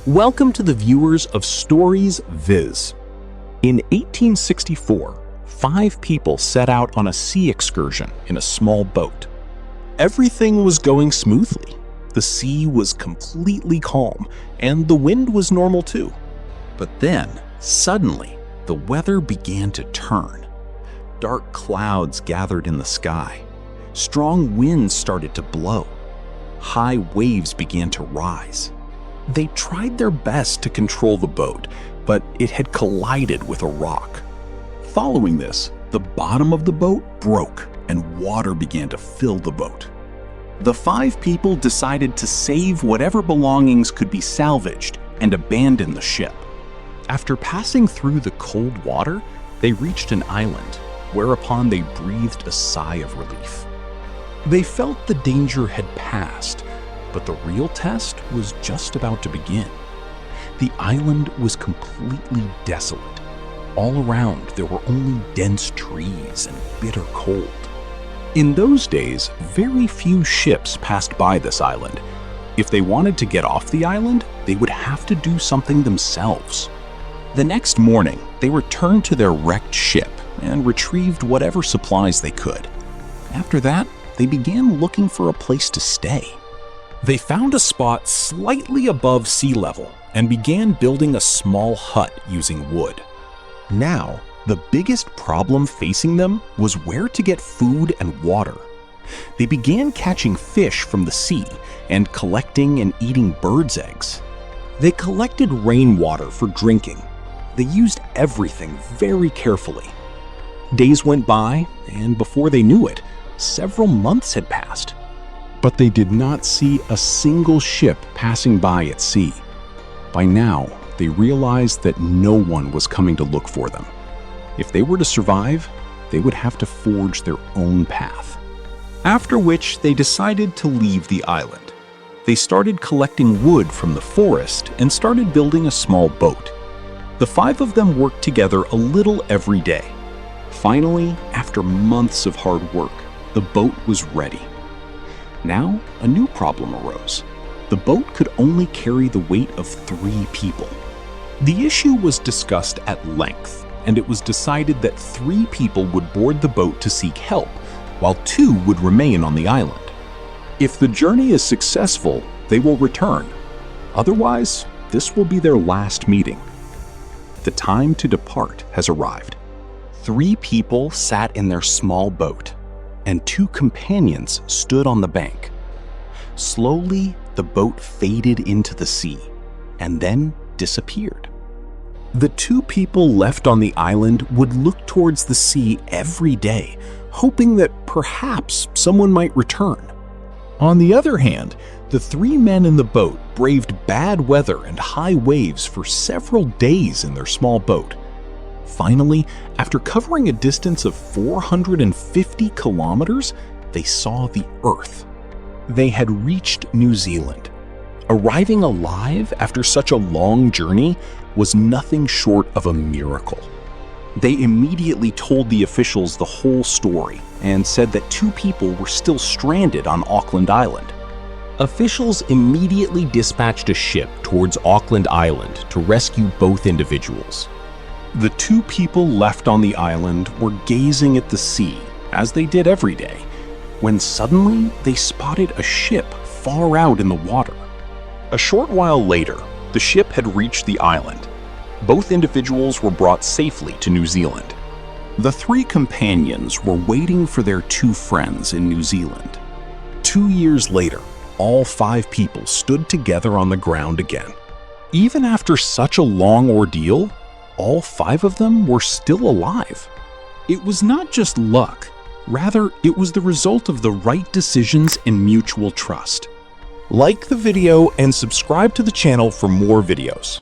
Welcome to the viewers of Stories Viz. In 1864, 5 people set out on a sea excursion in a small boat. Everything was going smoothly. The sea was completely calm, and the wind was normal too. But then, suddenly, the weather began to turn. Dark clouds gathered in the sky. Strong winds started to blow. High waves began to rise. They tried their best to control the boat, but it had collided with a rock. Following this, the bottom of the boat broke and water began to fill the boat. The 5 people decided to save whatever belongings could be salvaged and abandon the ship. After passing through the cold water, they reached an island, whereupon they breathed a sigh of relief. They felt the danger had passed, but the real test was just about to begin. The island was completely desolate. All around, there were only dense trees and bitter cold. In those days, very few ships passed by this island. If they wanted to get off the island, they would have to do something themselves. The next morning, they returned to their wrecked ship and retrieved whatever supplies they could. After that, they began looking for a place to stay. They found a spot slightly above sea level and began building a small hut using wood. Now, the biggest problem facing them was where to get food and water. They began catching fish from the sea and collecting and eating birds' eggs. They collected rainwater for drinking. They used everything very carefully. Days went by, and before they knew it, several months had passed. But they did not see a single ship passing by at sea. By now, they realized that no one was coming to look for them. If they were to survive, they would have to forge their own path. After which, they decided to leave the island. They started collecting wood from the forest and started building a small boat. The 5 of them worked together a little every day. Finally, after months of hard work, the boat was ready. Now, a new problem arose. The boat could only carry the weight of 3 people. The issue was discussed at length, and it was decided that 3 people would board the boat to seek help, while 2 would remain on the island. If the journey is successful, they will return. Otherwise, this will be their last meeting. The time to depart has arrived. 3 people sat in their small boat, and 2 companions stood on the bank. Slowly, the boat faded into the sea, and then disappeared. The 2 people left on the island would look towards the sea every day, hoping that perhaps someone might return. On the other hand, the 3 men in the boat braved bad weather and high waves for several days in their small boat. Finally, after covering a distance of 450 kilometers, they saw the Earth. They had reached New Zealand. Arriving alive after such a long journey was nothing short of a miracle. They immediately told the officials the whole story and said that 2 people were still stranded on Auckland Island. Officials immediately dispatched a ship towards Auckland Island to rescue both individuals. The 2 people left on the island were gazing at the sea, as they did every day, when suddenly they spotted a ship far out in the water. A short while later, the ship had reached the island. Both individuals were brought safely to New Zealand. The 3 companions were waiting for their 2 friends in New Zealand. 2 years later, all 5 people stood together on the ground again. Even after such a long ordeal, all 5 of them were still alive. It was not just luck, rather it was the result of the right decisions and mutual trust. Like the video and subscribe to the channel for more videos.